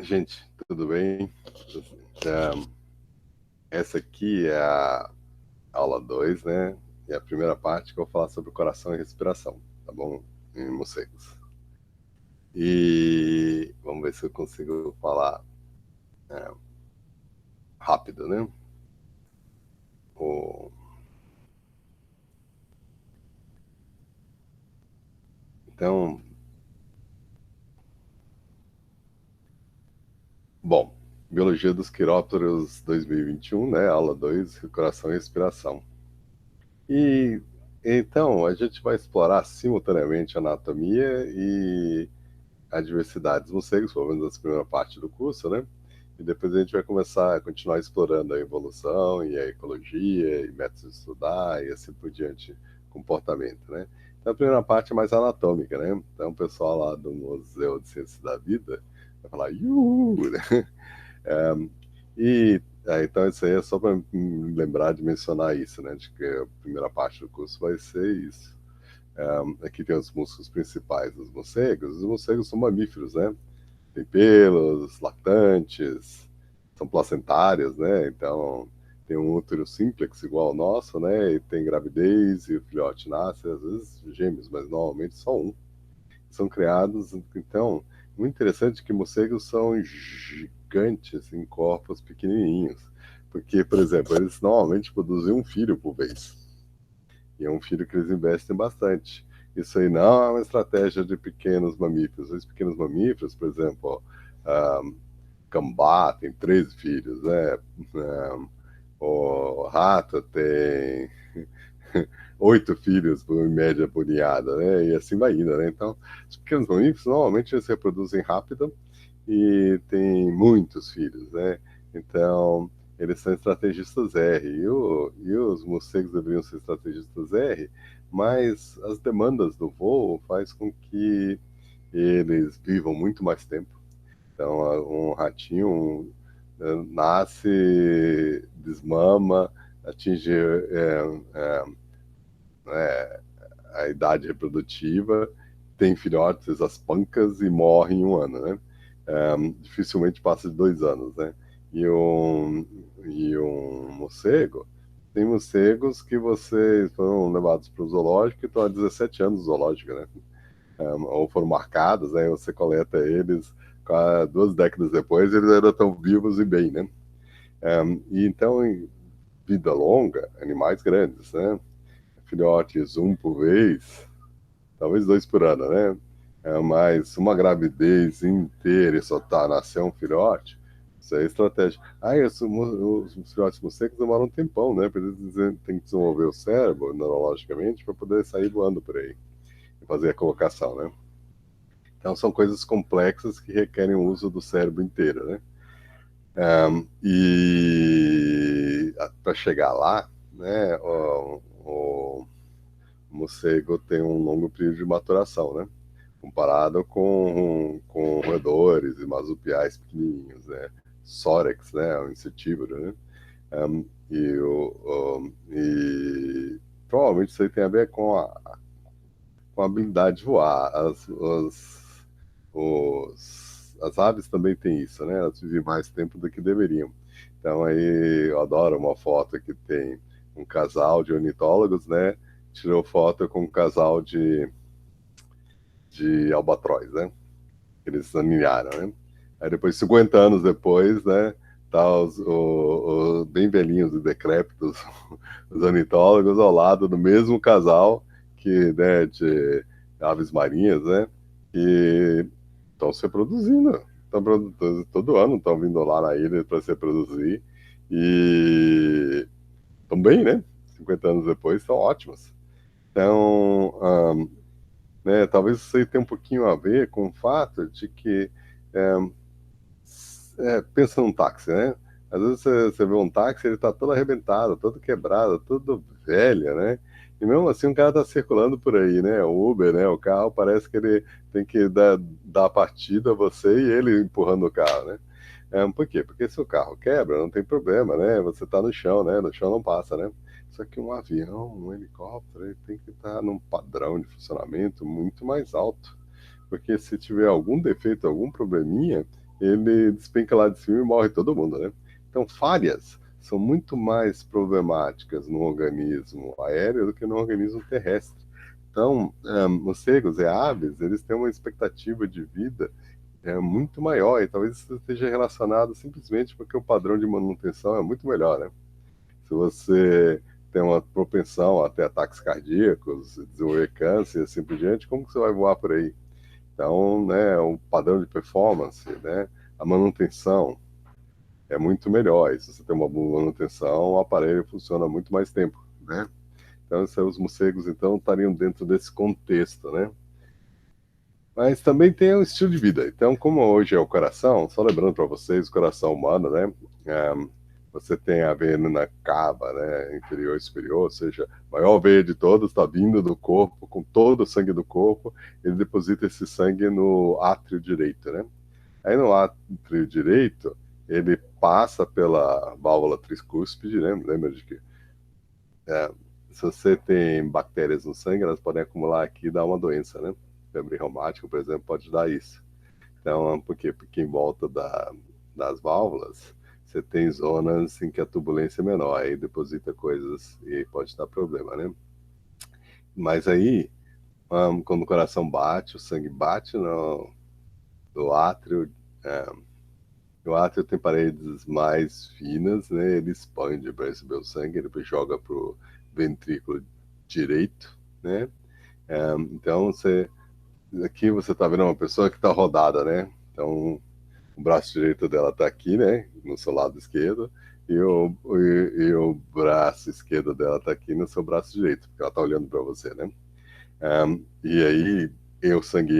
Gente, tudo bem? É, Essa aqui é a aula 2, né? E a primeira parte que eu vou falar sobre o coração e respiração, tá bom? Em morcegos. E vamos ver se eu consigo falar rápido, né? O- Então, bom, Biologia dos Quirópteros 2021, né? Aula 2, coração e respiração. E então, a gente vai explorar simultaneamente a anatomia e a diversidade dos morcegos, pelo menos essa primeira parte do curso, né? E depois a gente vai começar a continuar explorando a evolução e a ecologia e métodos de estudar e assim por diante, comportamento, né? Então a primeira parte é mais anatômica, né? Então o pessoal lá do Museu de Ciências da Vida vai falar, Yuhu! Né? Então isso aí é só para lembrar de mencionar isso, né? De que a primeira parte do curso vai ser isso. Aqui tem os músculos principais dos morcegos. Os morcegos são mamíferos, né? Tem pelos, lactantes, são placentários, né? Então tem um útero simplex igual ao nosso, né? E tem gravidez e o filhote nasce, às vezes gêmeos, mas normalmente só um. São criados, então, muito interessante que morcegos são gigantes em corpos pequenininhos, porque, por exemplo, eles normalmente produzem um filho por vez. E é um filho que eles investem bastante. Isso aí não é uma estratégia de pequenos mamíferos. Os pequenos mamíferos, por exemplo, gambá tem 13 filhos, né? O rato tem 8 filhos, em média, por ninhada, né? E assim vai indo, né? Então, os pequenos mamíferos, normalmente, eles se reproduzem rápido e têm muitos filhos, né? Então, eles são estrategistas R. E os morcegos deveriam ser estrategistas R, mas as demandas do voo faz com que eles vivam muito mais tempo. Então, um ratinho nasce, desmama, atinge a idade reprodutiva, tem filhotes às pancas e morre em um ano, né? Dificilmente passa de 2 anos, né? E um morcego, tem morcegos que vocês foram levados para o zoológico e estão há 17 anos no zoológico, né? Ou foram marcados, né? Você coleta eles 2 décadas depois, eles ainda estão vivos e bem, né? E então, em vida longa, animais grandes, né? Filhotes, um por vez, talvez 2 por ano, né? Mas uma gravidez inteira e só nascer um filhote, isso é estratégia. Os filhotes morcegos demoram um tempão, né? Porque eles têm que desenvolver o cérebro neurologicamente para poder sair voando por aí e fazer a colocação, né? Então são coisas complexas que requerem o uso do cérebro inteiro, né? E para chegar lá, né? O morcego tem um longo período de maturação, né? Comparado com roedores e marsupiais pequenininhos, né? Sórex, né? O insetívoro, né? E provavelmente isso aí tem a ver com a habilidade de voar. As aves também têm isso, né? Elas vivem mais tempo do que deveriam. Então aí eu adoro uma foto que tem um casal de ornitólogos, né? Tirou foto com um casal de albatroz, né? Eles aninharam, né? Aí depois, 50 anos depois, né? Tá bem velhinhos e decrépitos, os ornitólogos ao lado do mesmo casal que, né, de aves marinhas, né? E estão se reproduzindo. Todo ano estão vindo lá na ilha para se reproduzir. E estão bem, né? 50 anos depois estão ótimos. Então, né, talvez isso aí tenha um pouquinho a ver com o fato de que pensa num táxi, né? Às vezes você vê um táxi, ele tá todo arrebentado, todo quebrado, todo velho, né? E mesmo assim o cara tá circulando por aí, né? O Uber, né? O carro parece que ele tem que dar a partida a você e ele empurrando o carro, né? Por quê? Porque se o carro quebra, não tem problema, né? Você tá no chão, né? No chão não passa, né? Só que um avião, um helicóptero, ele tem que estar num padrão de funcionamento muito mais alto. Porque se tiver algum defeito, algum probleminha, ele despenca lá de cima e morre todo mundo, né? Então, falhas são muito mais problemáticas no organismo aéreo do que no organismo terrestre. Então, morcegos e aves, eles têm uma expectativa de vida muito maior, e talvez isso esteja relacionado simplesmente porque o padrão de manutenção é muito melhor, né? Se você tem uma propensão a ter ataques cardíacos, desenvolver câncer e assim por diante, como que você vai voar por aí? Então, né, o padrão de performance, né, a manutenção é muito melhor. E se você tem uma boa manutenção, o aparelho funciona muito mais tempo, né? Então, os morcegos, então, estariam dentro desse contexto, né? Mas também tem o estilo de vida. Então, como hoje é o coração, só lembrando para vocês, o coração humano, né? Você tem a vena cava, né? Inferior e superior, ou seja, a maior veia de todas está vindo do corpo, com todo o sangue do corpo, ele deposita esse sangue no átrio direito, né? Aí no átrio direito, ele passa pela válvula tricúspide, né? Lembra de que se você tem bactérias no sangue, elas podem acumular aqui e dar uma doença, né? Febre reumática, por exemplo, pode dar isso. Então, por quê? Porque em volta das válvulas, você tem zonas em que a turbulência é menor, aí deposita coisas e pode dar problema, né? Mas aí, quando o coração bate, o sangue bate no átrio, o átrio tem paredes mais finas, né? Ele expande para receber o sangue, ele depois joga para o ventrículo direito, né? Então, aqui você está vendo uma pessoa que está rodada, né? Então, o braço direito dela está aqui, né? No seu lado esquerdo, e o braço esquerdo dela está aqui no seu braço direito, porque ela está olhando para você, né? E aí, o sangue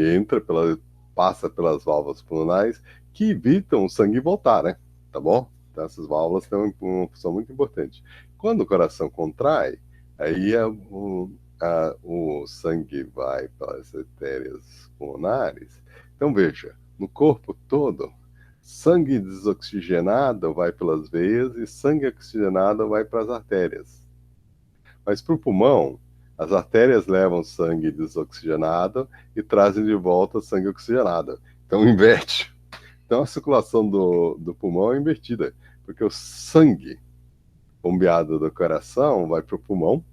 passa pelas válvulas pulmonares que evitam o sangue voltar, né? Tá bom? Então, essas válvulas têm uma função muito importante. Quando o coração contrai, aí o sangue vai para as artérias pulmonares. Então, veja, no corpo todo, sangue desoxigenado vai pelas veias e sangue oxigenado vai para as artérias. Mas para o pulmão, as artérias levam sangue desoxigenado e trazem de volta sangue oxigenado. Então, inverte. Então, a circulação do pulmão é invertida, porque o sangue bombeado do coração vai para o pulmão,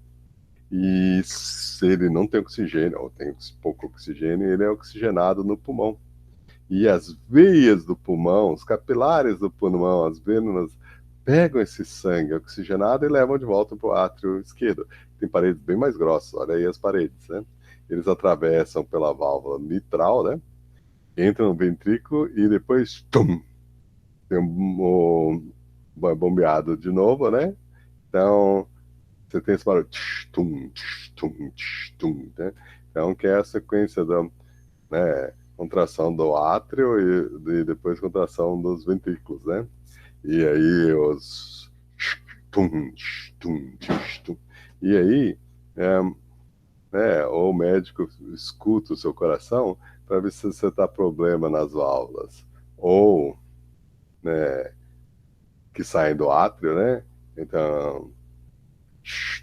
e se ele não tem oxigênio, ou tem pouco oxigênio, ele é oxigenado no pulmão. E as veias do pulmão, os capilares do pulmão, as vênulas, pegam esse sangue oxigenado e levam de volta para o átrio esquerdo. Tem paredes bem mais grossas, olha aí as paredes, né? Eles atravessam pela válvula mitral, né? Entram no ventrículo e depois, tum, tem bombeado de novo, né? Então, você tem esse barulho, tum, tum, tum, né? Então, que é a sequência da, né, contração do átrio e depois contração dos ventrículos, né? E aí os tum, tum, tum. E aí, o médico escuta o seu coração para ver se você está problema nas válvulas ou, né, que saem do átrio, né? Então,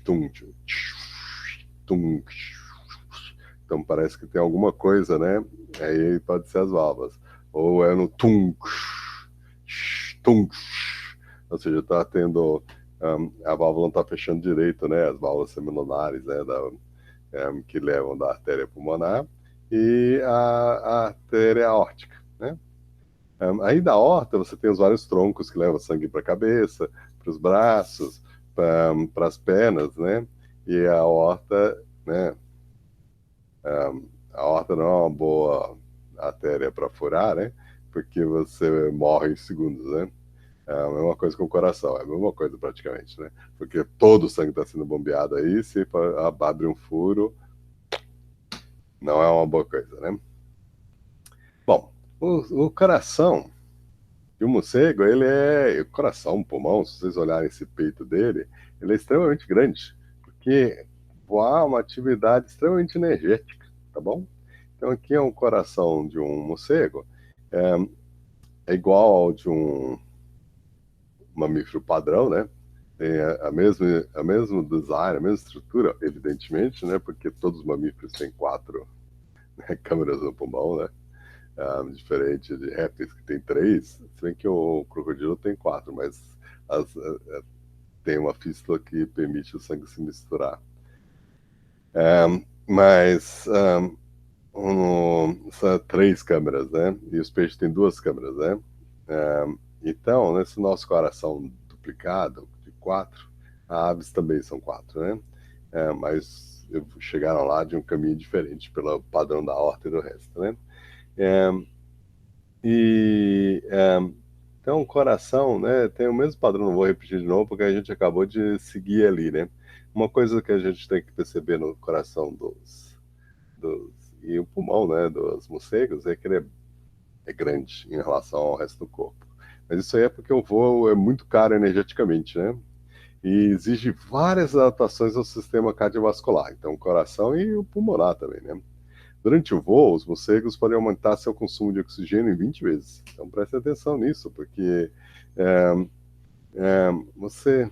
tum, tum, então parece que tem alguma coisa, né? Aí pode ser as válvulas. Ou é no tum, tum, ou seja, está tendo a válvula não está fechando direito, né? As válvulas semilunares, né? Que levam da artéria pulmonar e a artéria aórtica, né? Aí da aorta você tem os vários troncos que levam sangue para a cabeça, para os braços, para as pernas, né? E a aorta, né? A aorta não é uma boa artéria para furar, né? Porque você morre em segundos, né? É a mesma coisa com o coração, é a mesma coisa praticamente, né? Porque todo o sangue está sendo bombeado aí, se abre um furo, não é uma boa coisa, né? Bom, o coração de um morcego, ele é. O coração, o pulmão, se vocês olharem esse peito dele, ele é extremamente grande, porque voar é uma atividade extremamente energética, tá bom? Então aqui é um coração de um morcego, é igual ao de um mamífero padrão, né? Tem a mesmo design, a mesma estrutura, evidentemente, né? Porque todos os mamíferos têm quatro, né, câmeras no pulmão, né? diferente de répteis que tem 3, se bem que o crocodilo tem 4, mas tem uma fístula que permite o sangue se misturar. Mas são 3 câmeras, né? E os peixes têm 2 câmeras, né? Então, nesse nosso coração duplicado de 4, aves também são 4, né? Mas chegaram lá de um caminho diferente pelo padrão da horta e do resto, né? Então, o coração, né, tem o mesmo padrão, não vou repetir de novo, porque a gente acabou de seguir ali, né? Uma coisa que a gente tem que perceber no coração e o pulmão, né, dos morcegos é que ele é grande em relação ao resto do corpo. Mas isso aí é porque o voo é muito caro energeticamente, né? E exige várias adaptações ao sistema cardiovascular, então o coração e o pulmonar também, né? Durante o voo, os morcegos podem aumentar seu consumo de oxigênio em 20 vezes. Então preste atenção nisso, porque você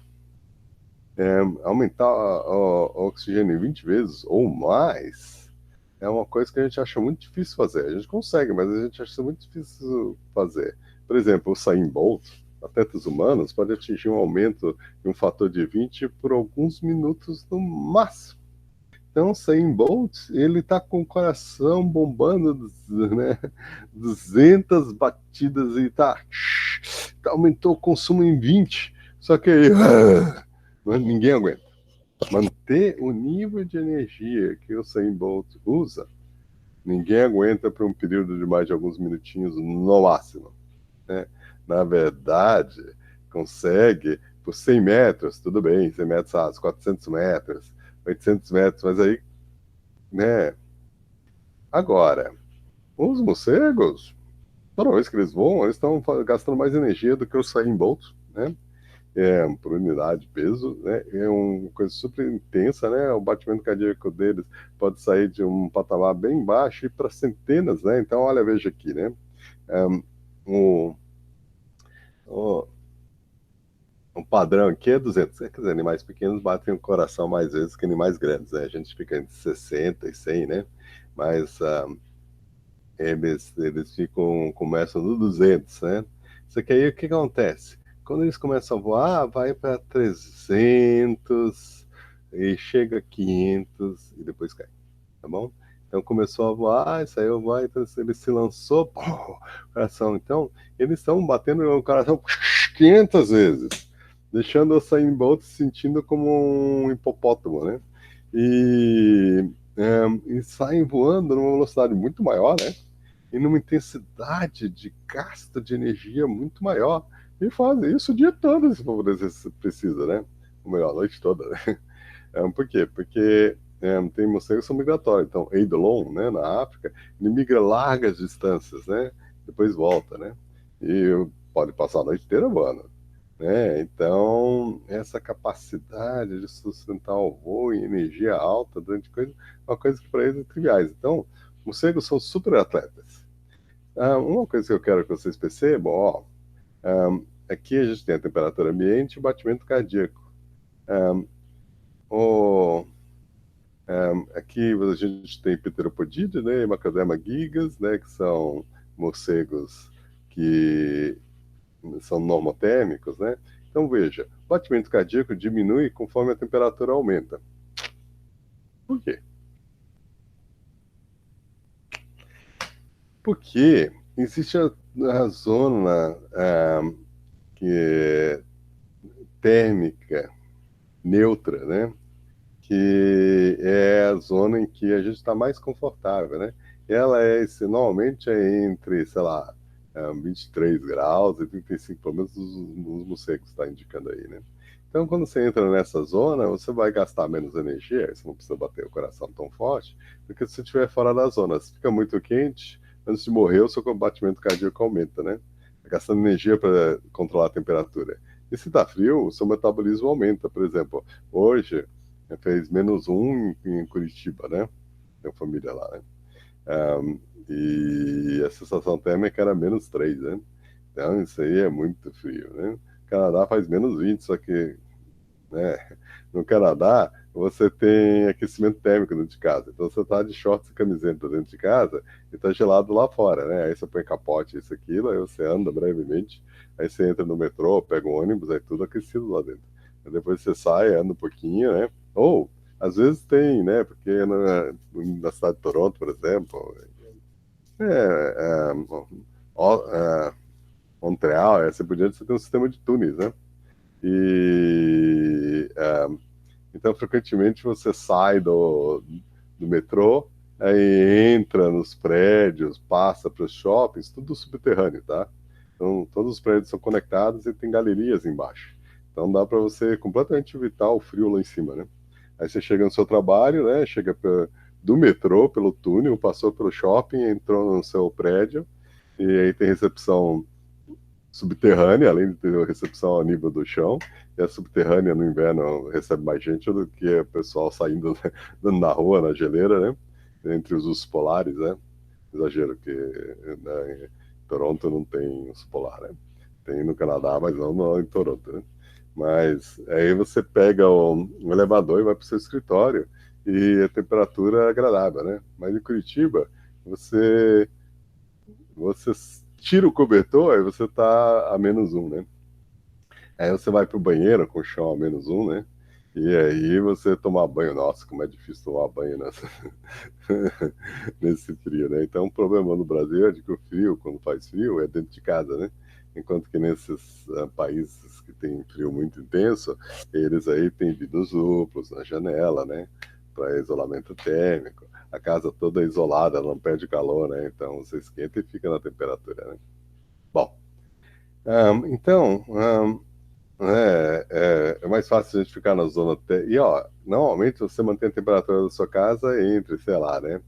aumentar o oxigênio em 20 vezes ou mais é uma coisa que a gente acha muito difícil fazer. A gente consegue, mas a gente acha muito difícil fazer. Por exemplo, o Usain Bolt, atletas humanos, pode atingir um aumento de um fator de 20 por alguns minutos no máximo. Então, o Usain Bolt, ele tá com o coração bombando, né, 200 batidas e aumentou o consumo em 20. Só que aí, ninguém aguenta. Manter o nível de energia que o Usain Bolt usa, ninguém aguenta por um período de mais de alguns minutinhos no máximo, né? Na verdade, consegue por 100 metros, tudo bem, 100 metros, 400 metros, 800 metros, mas aí, né? Agora, os morcegos, toda vez que eles voam, eles estão gastando mais energia do que o Usain Bolt, né? Por unidade de peso, né? É uma coisa super intensa, né? O batimento cardíaco deles pode sair de um patamar bem baixo e para centenas, né? Então, olha, veja aqui, né? Um, o, o padrão aqui é 200. Quer dizer, animais pequenos batem o coração mais vezes que animais grandes, né? A gente fica entre 60 e 100, né? Mas eles começam no 200, né? Isso aqui aí, o que acontece? Quando eles começam a voar, vai para 300 e chega a 500 e depois cai, tá bom? Então começou a voar, saiu a voar, então ele se lançou, coração. Então, eles estão batendo no coração 500 vezes, deixando o Usain Bolt se sentindo como um hipopótamo, né? E saem voando numa velocidade muito maior, né? E numa intensidade de gasto de energia muito maior. E fazem isso o dia todo, se precisa, né? Ou melhor, a noite toda, né? Por quê? Porque tem morcegos que são migratórios. Então, Eidolon, né, na África, ele migra largas distâncias, né? Depois volta, né? E pode passar a noite inteira voando, né? Então, essa capacidade de sustentar o voo em energia alta durante coisa, é uma coisa que para eles é triviais. Então, morcegos são super atletas. Uma coisa que eu quero que vocês percebam, ó, aqui a gente tem a temperatura ambiente e o batimento cardíaco. O, aqui a gente tem Pteropodide, né, e Macrodema gigas, né, que são morcegos que são normotérmicos, né? Então veja, o batimento cardíaco diminui conforme a temperatura aumenta. Por quê? Porque existe a zona que é térmica neutra, né? Que é a zona em que a gente está mais confortável, né? Ela normalmente é entre, sei lá, 23 graus e 35, pelo menos os morcegos está indicando aí, né? Então, quando você entra nessa zona, você vai gastar menos energia, você não precisa bater o coração tão forte, do que se você estiver fora da zona. Se fica muito quente, antes de morrer, o seu batimento cardíaco aumenta, né? Tá gastando energia para controlar a temperatura. E se está frio, o seu metabolismo aumenta. Por exemplo, hoje fez -1 em Curitiba, né? Tem família lá, né? E a sensação térmica era -3, né? Então isso aí é muito frio, né? O Canadá faz -20, só que né? No Canadá, você tem aquecimento térmico dentro de casa. Então você está de shorts e camiseta dentro de casa e está gelado lá fora, né? Aí você põe capote, isso, aquilo, aí você anda brevemente, aí você entra no metrô, pega um ônibus, aí tudo aquecido lá dentro. Aí depois você sai, anda um pouquinho, né? Ou, às vezes tem, né? Porque na cidade de Toronto, por exemplo, é, é, ó, Montreal, assim por diante, você tem um sistema de túneis, né? E então, frequentemente, você sai do metrô, aí entra nos prédios, passa para os shoppings, tudo subterrâneo, tá? Então, todos os prédios são conectados e tem galerias embaixo. Então, dá para você completamente evitar o frio lá em cima, né? Aí você chega no seu trabalho, né? Chega do metrô, pelo túnel, passou pelo shopping, entrou no seu prédio, e aí tem recepção subterrânea, além de ter a recepção a nível do chão, e a subterrânea no inverno recebe mais gente do que o pessoal saindo na rua, na geleira, né? Entre os ursos polares, né? Exagero que né, em Toronto não tem urso polar, né? Tem no Canadá, mas não em Toronto, né? Mas aí você pega um elevador e vai para o seu escritório e a temperatura é agradável, né? Mas em Curitiba, você você tira o cobertor, aí você tá a -1, né? Aí você vai pro banheiro com o chão a -1, né? E aí você tomar banho, nossa, como é difícil tomar banho nesse frio, né? Então o problema no Brasil é de que o frio, quando faz frio, é dentro de casa, né? Enquanto que nesses países que tem frio muito intenso, eles aí têm vidros duplos na janela, né? Para isolamento térmico. A casa toda é isolada, ela não perde calor, né? Então você esquenta e fica na temperatura, né? Bom, então, é mais fácil a gente ficar na zona. E, ó, normalmente você mantém a temperatura da sua casa entre, sei lá, né?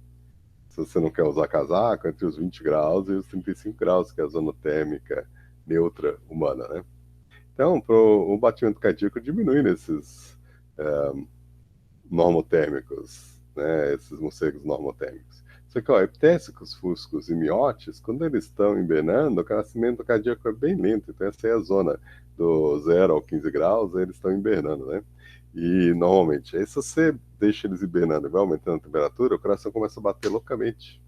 Se você não quer usar casaco, entre os 20 graus e os 35 graus, que é a zona térmica neutra humana, né? Então, o batimento cardíaco diminui nesses normotérmicos, né? Esses morcegos normotérmicos. Só que, ó, epitésicos, fuscos e miotes, quando eles estão hibernando, o crescimento cardíaco é bem lento. Então, essa é a zona do 0 ao 15 graus, eles estão hibernando, né? E, normalmente, aí se você deixa eles hibernando e vai aumentando a temperatura, o coração começa a bater loucamente.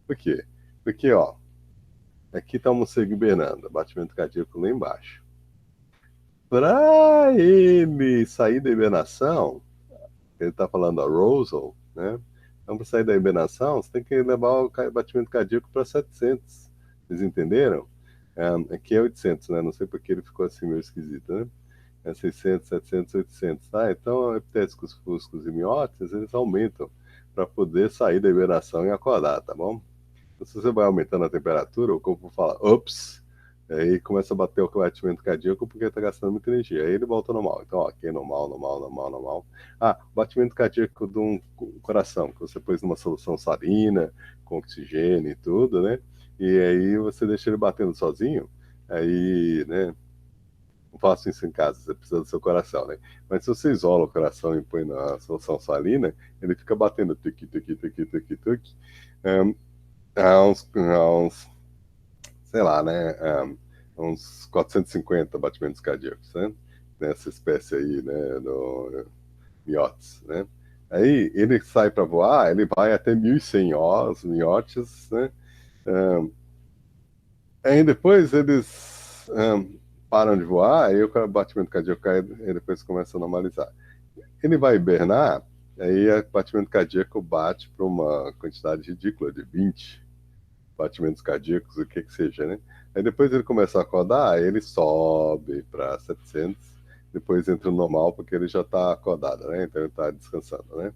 Por quê? Porque, ó, aqui está o morcego hibernando, batimento cardíaco lá embaixo. Para ele sair da hibernação, ele está falando arousal, né? Então, para sair da hibernação, você tem que levar o batimento cardíaco para 700. Vocês entenderam? Aqui é 800, né? Não sei porque ele ficou assim meio esquisito, né? É 600, 700, 800, tá? Então, epitésicos, fuscos e mióticos, eles aumentam para poder sair da hibernação e acordar, tá bom? Então, se você vai aumentando a temperatura, o corpo fala, ops, aí começa a bater o batimento cardíaco porque está gastando muita energia. Aí ele volta ao normal. Então, ó, aqui é normal, normal, normal, normal. Ah, batimento cardíaco de um coração, que você pôs numa solução salina, com oxigênio e tudo, né? E aí você deixa ele batendo sozinho, aí, né? Não faço isso em casa, você precisa do seu coração, né? Mas se você isola o coração e põe na solução salina, ele fica batendo tuqui, tuqui, tuqui, tuqui, tuqui. Um, há uns, sei lá, né, uns 450 batimentos cardíacos, né, nessa espécie aí, né, do miotes, né. Aí ele sai para voar, ele vai até 1.100 os miotes, né. Aí depois eles param de voar, aí o batimento cardíaco cai e depois começa a normalizar. Ele vai hibernar, aí o batimento cardíaco bate para uma quantidade ridícula de 20 batimentos cardíacos, o que que seja, né? Aí depois ele começa a acordar, aí ele sobe para 700, depois entra no normal porque ele já está acordado, né? Então ele está descansando, né?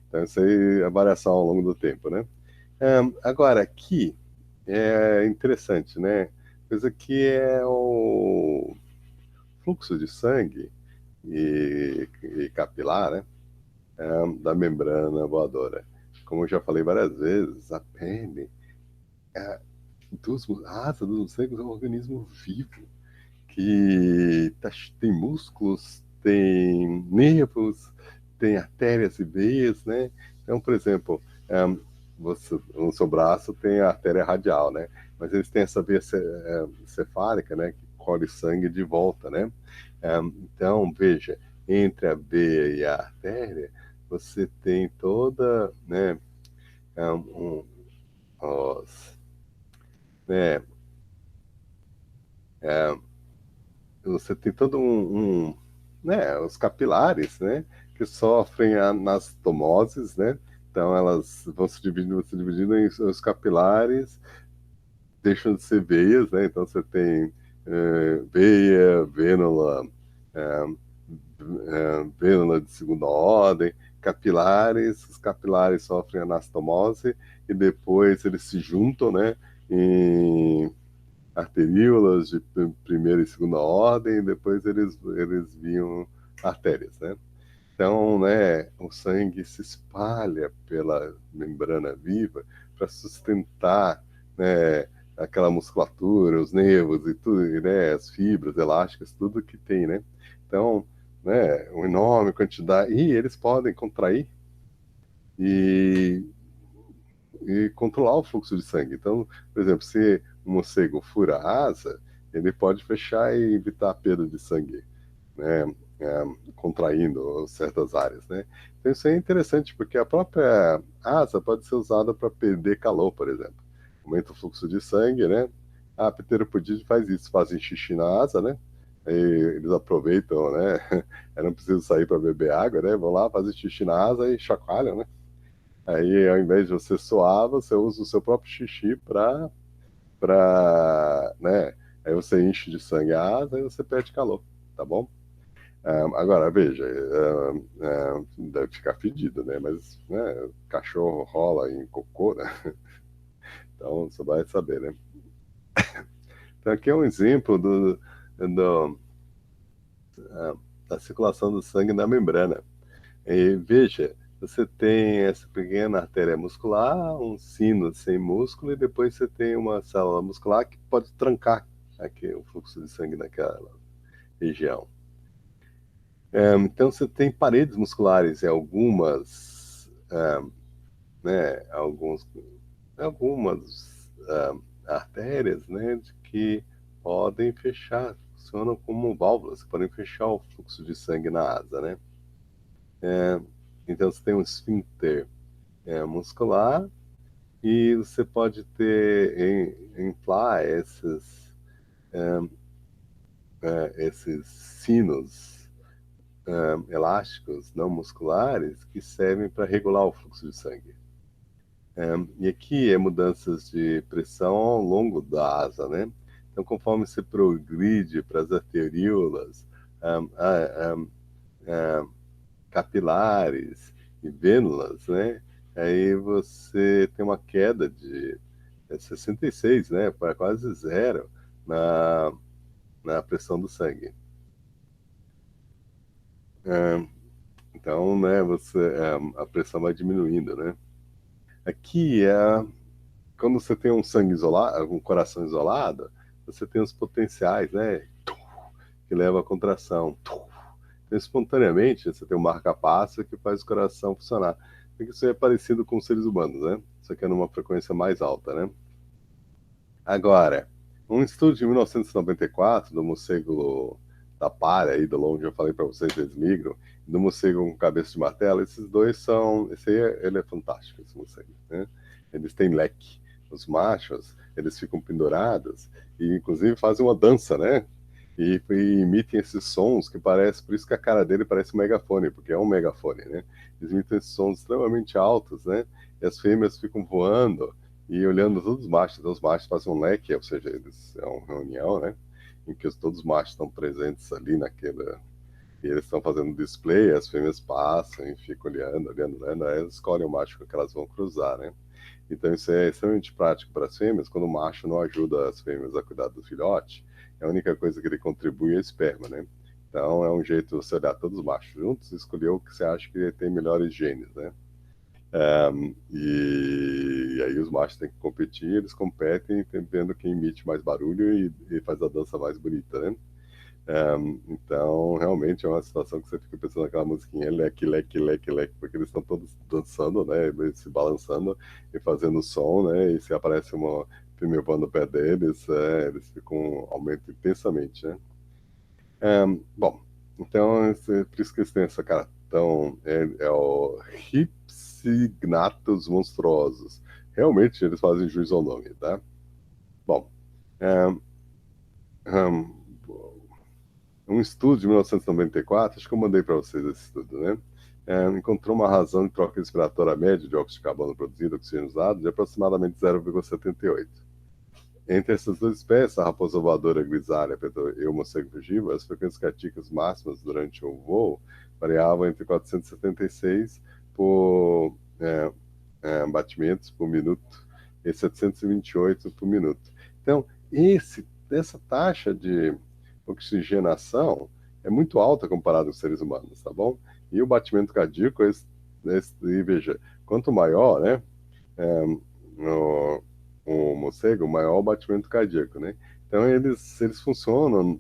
Então isso aí é a variação ao longo do tempo, né? Agora, aqui é interessante, né? Coisa que é o fluxo de sangue e capilar, né? Da membrana voadora. Como eu já falei várias vezes, a pele é, a asa dos morcegos é um organismo vivo que tem músculos, tem nervos, tem artérias e veias, né? Então, por exemplo, no seu braço tem a artéria radial, né? Mas eles têm essa veia cefálica, né? Que colhe sangue de volta, né? Então, veja, entre a veia e a artéria, você tem toda, né, os, né, você tem todo né, os capilares, né, que sofrem anastomoses, né, então elas vão se dividindo em os capilares, deixam de ser veias, né, então você tem veia, vênula, é, vênula de segunda ordem, capilares, os capilares sofrem anastomose e depois eles se juntam, né, em arteríolas de primeira e segunda ordem, e depois eles viam artérias, né? Então, né, o sangue se espalha pela membrana viva para sustentar, né, aquela musculatura, os nervos e tudo, e, né, as fibras elásticas, tudo que tem, né? Então, né, uma enorme quantidade, e eles podem contrair e, e controlar o fluxo de sangue. Então, por exemplo, se um morcego fura a asa, ele pode fechar e evitar a perda de sangue, né, contraindo certas áreas, né? Então isso é interessante porque a própria asa pode ser usada para perder calor, por exemplo. Aumenta o fluxo de sangue, né? A pteropodite faz isso, fazem xixi na asa, né? E eles aproveitam, né? Eu não preciso sair para beber água, né? Vão lá, fazem xixi na asa e chacoalham, né? Aí, ao invés de você suar, você usa o seu próprio xixi né? Aí você enche de sangue a asa e você perde calor, tá bom? Agora, veja, deve ficar fedido, né? Mas, né, cachorro rola em cocô, né? Então, você vai saber, né? Então, aqui é um exemplo do, da circulação do sangue na membrana. E veja, você tem essa pequena artéria muscular, um sino sem músculo, e depois você tem uma célula muscular que pode trancar aqui o fluxo de sangue naquela região. Então, você tem paredes musculares em né, algumas artérias, né, que podem fechar, funcionam como válvulas, que podem fechar o fluxo de sangue na asa, né? É, então, você tem um esfíncter muscular e você pode inflar esses sinos elásticos não musculares que servem para regular o fluxo de sangue. E aqui é mudanças de pressão ao longo da asa, né? Então, conforme você progride para as arteríolas, capilares e vênulas, né? Aí você tem uma queda de 66, né? Para quase zero na, na pressão do sangue. Então, né? A pressão vai diminuindo, né? Aqui quando você tem um sangue isolado, um coração isolado, você tem os potenciais, né? Que leva à contração. Então, espontaneamente, você tem um marca-passo que faz o coração funcionar. Isso é parecido com os seres humanos, né? Só que é numa frequência mais alta, né? Agora, um estudo de 1994 do morcego da palha, aí do onde eu falei para vocês, eles migram, do morcego com cabeça de martelo, esses dois são. Ele é fantástico, esse morcego, né? Eles têm leque. Os machos, eles ficam pendurados e, inclusive, fazem uma dança, né? E emitem esses sons que parece, por isso que a cara dele parece um megafone, porque é um megafone, né? Eles emitem esses sons extremamente altos, né? E as fêmeas ficam voando e olhando todos os machos. Então, os machos fazem um leque, ou seja, eles é uma reunião, né? Em que todos os machos estão presentes ali naquela. E eles estão fazendo display, as fêmeas passam e ficam olhando, aí eles escolhem o macho que elas vão cruzar, né? Então isso é extremamente prático para as fêmeas, quando o macho não ajuda as fêmeas a cuidar do filhote, a única coisa que ele contribui é a esperma, né? Então é um jeito de você olhar todos os machos juntos e escolher o que você acha que tem melhores genes, né? E aí os machos têm que competir, eles competem vendo quem emite mais barulho e faz a dança mais bonita, né? Então, realmente é uma situação que você fica pensando naquela musiquinha, leque, leque, leque, leque, porque eles estão todos dançando, né, se balançando e fazendo som, né, e se aparece uma fêmea voando perto deles, eles ficam, aumentam intensamente, né. Bom, Então, por isso que eles têm essa cara tão... É o Hypsignathus monstruosus. Realmente, eles fazem jus ao nome, tá? Bom, é, um, um estudo de 1994, acho que eu mandei para vocês esse estudo, né? Encontrou uma razão de troca respiratória média de óxido de carbono produzido e oxigênio usado de aproximadamente 0,78. Entre essas duas espécies, a raposa voadora grisalha e o morcego fugivo, as frequências cardíacas máximas durante o voo variavam entre 476 por batimentos por minuto e 728 por minuto. Então, essa taxa de oxigenação é muito alta comparada aos seres humanos, tá bom? E o batimento cardíaco, veja, quanto maior, né? O morcego, maior o batimento cardíaco, né? Então eles funcionam,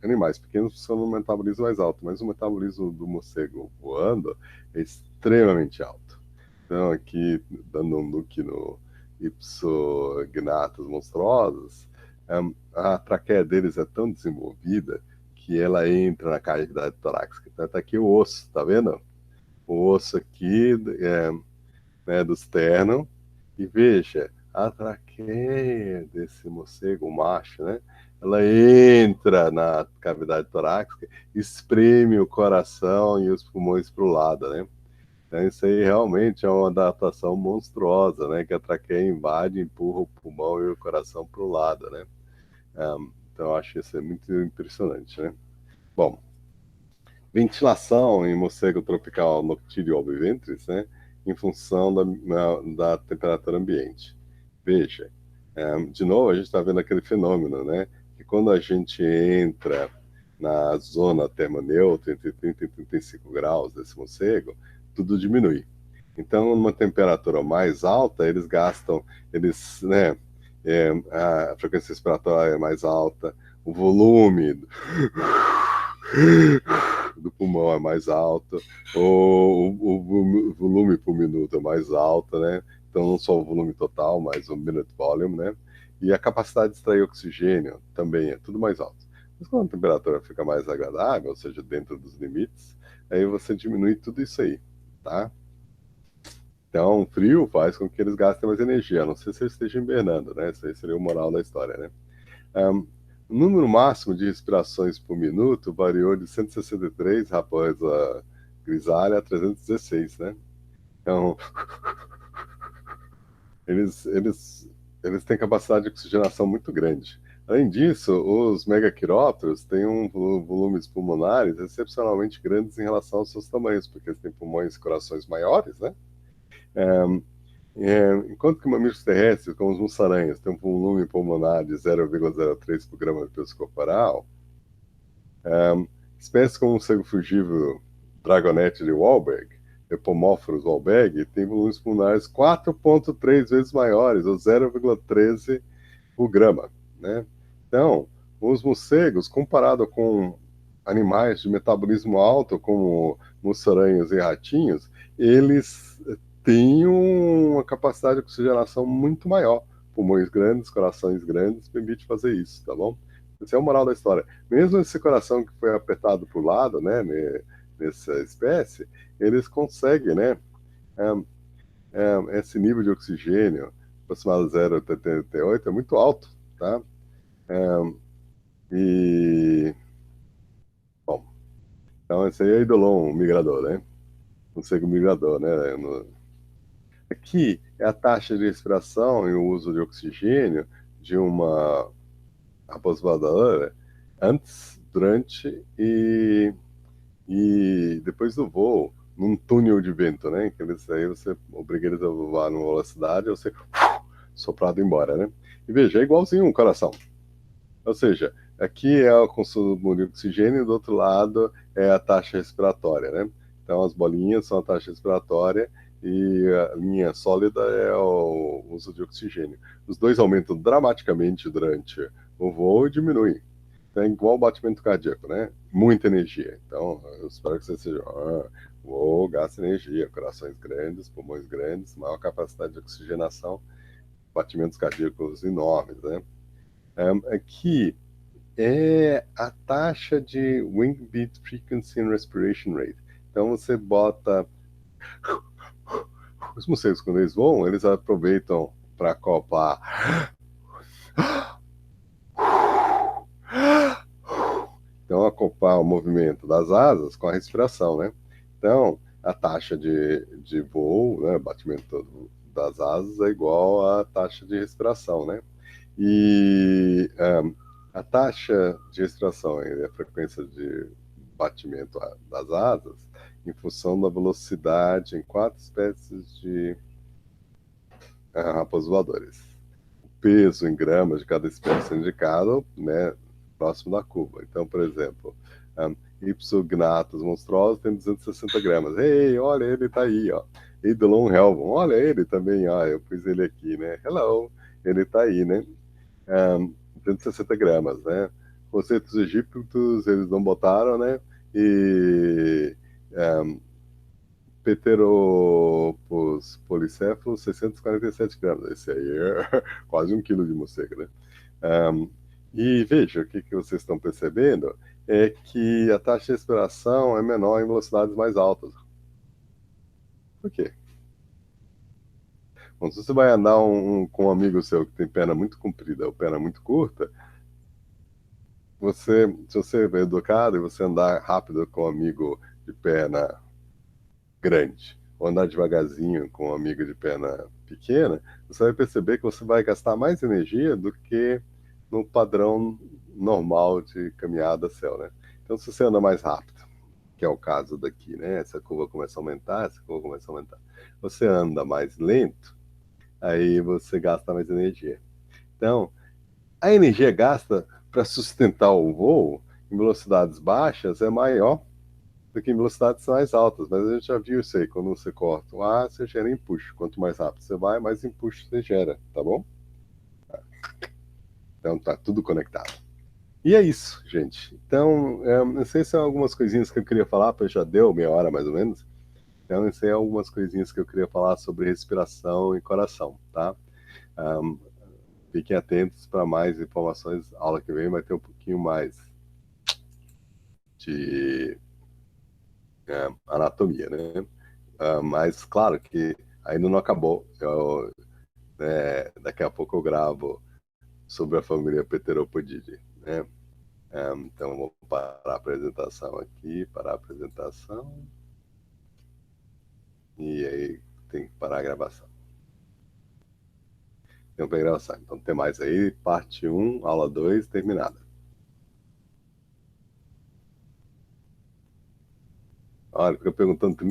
animais pequenos funcionam no metabolismo mais alto, mas o metabolismo do morcego voando é extremamente alto. Então aqui, dando um look no Hypsognathus monstruosus, a traqueia deles é tão desenvolvida que ela entra na cavidade torácica. Então, tá aqui o osso, tá vendo? O osso aqui né, do externo, e veja, a traqueia desse morcego, o macho, né? Ela entra na cavidade torácica, espreme o coração e os pulmões para o lado, né? Então, isso aí realmente é uma adaptação monstruosa, né? Que a traqueia invade, empurra o pulmão e o coração para o lado, né? Então, eu acho isso muito impressionante, né? Bom, ventilação em morcego tropical noctíleo albiventris, né? Em função da temperatura ambiente. Veja, de novo, a gente está vendo aquele fenômeno, né? Que quando a gente entra na zona termoneutra, entre 30 e 35 graus desse morcego, tudo diminui. Então, numa temperatura mais alta, né, a frequência respiratória é mais alta, o volume do pulmão é mais alto, o volume por minuto é mais alto, né? Então, não só o volume total, mas o minute volume, né? E a capacidade de extrair oxigênio também é tudo mais alto. Mas quando a temperatura fica mais agradável, ou seja, dentro dos limites, aí você diminui tudo isso aí, tá? Então, o frio faz com que eles gastem mais energia, a não ser se eles estejam hibernando, né? Isso aí seria o moral da história, né? Um, o número máximo de respirações por minuto variou de 163 raposa grisalha a 316, né? Então, eles, eles, eles têm capacidade de oxigenação muito grande. Além disso, os megaquirópteros têm volumes pulmonares excepcionalmente grandes em relação aos seus tamanhos, porque eles têm pulmões e corações maiores, né? Enquanto que mamíferos terrestres, como os mussaranhas, têm um volume pulmonar de 0,03 por grama de peso corporal, espécies como o cego fugível Dragonete de Wahlberg, Epomorphos wahlberg, tem volumes pulmonares 4,3 vezes maiores, ou 0,13 por grama, né? Então, os morcegos, comparado com animais de metabolismo alto, como mussaranhos e ratinhos, eles têm uma capacidade de oxigenação muito maior. Pulmões grandes, corações grandes, permite fazer isso, tá bom? Essa é a moral da história. Mesmo esse coração que foi apertado para o lado, né, nessa espécie, eles conseguem, né, esse nível de oxigênio, aproximado de 0,88, é muito alto, tá? E, bom, então esse aí é o Eidolon, o migrador, né? O morcego migrador, né? Aqui é a taxa de respiração e o uso de oxigênio de uma raposa voadora antes, durante e depois do voo, num túnel de vento, né? Que aí você obriga eles a voar numa velocidade, você soprado embora, né? E veja, é igualzinho um coração. Ou seja, aqui é o consumo de oxigênio e do outro lado é a taxa respiratória, né? Então as bolinhas são a taxa respiratória e a linha sólida é o uso de oxigênio. Os dois aumentam dramaticamente durante o voo e diminuem. Então é igual o batimento cardíaco, né? Muita energia. Então eu espero que você seja, voo, gasta energia, corações grandes, pulmões grandes, maior capacidade de oxigenação, batimentos cardíacos enormes, né? Aqui É a taxa de wing beat frequency and respiration rate. Então você bota os morcegos quando eles voam, eles aproveitam para acoplar. Então, acoplar o movimento das asas com a respiração, né? Então, a taxa de voo, né, batimento todo das asas é igual à taxa de respiração, né? E a taxa de respiração e a frequência de batimento das asas em função da velocidade em 4 espécies de raposas voadores. O peso em gramas de cada espécie indicado, né, próximo da curva. Então, por exemplo, Ipsognathus monstruosus tem 260 gramas. Ei, olha, ele tá aí, ó. Eidolon helvum, olha ele também, ó, eu pus ele aqui, né? Hello, ele tá aí, né? 260 gramas, né? Conceitos egípcios eles não botaram, né? E Pteropus policéfalos, 647 gramas. Esse aí é quase 1 quilo de morcego, né? E veja, o que vocês estão percebendo é que a taxa de respiração é menor em velocidades mais altas. Por quê? Bom, se você vai andar com um amigo seu que tem perna muito comprida ou perna muito curta, se você é educado e você andar rápido com um amigo de perna grande, ou andar devagarzinho com um amigo de perna pequena, você vai perceber que você vai gastar mais energia do que no padrão normal de caminhada a céu, né? Então, se você anda mais rápido, que é o caso daqui, né? Essa curva começa a aumentar, essa curva começa a aumentar. Você anda mais lento, aí você gasta mais energia. Então, a energia gasta para sustentar o voo em velocidades baixas é maior do que em velocidades mais altas, mas a gente já viu isso aí, quando você corta o ar, você gera empuxo. Quanto mais rápido você vai, mais empuxo você gera, tá bom? Então tá tudo conectado. E é isso, gente. Então, não sei se são algumas coisinhas que eu queria falar, porque já deu meia hora mais ou menos. Então, isso aí é algumas coisinhas que eu queria falar sobre respiração e coração, tá? Um, Fiquem atentos para mais informações. A aula que vem vai ter um pouquinho mais de anatomia, né? Mas, claro que ainda não acabou. Daqui a pouco eu gravo sobre a família Pteropodidae, né? Então, vou parar a apresentação aqui, parar a apresentação. E aí tem que parar a gravação. Tem para gravação. Então, tem mais aí, parte 1, aula 2, terminada. Olha, fica perguntando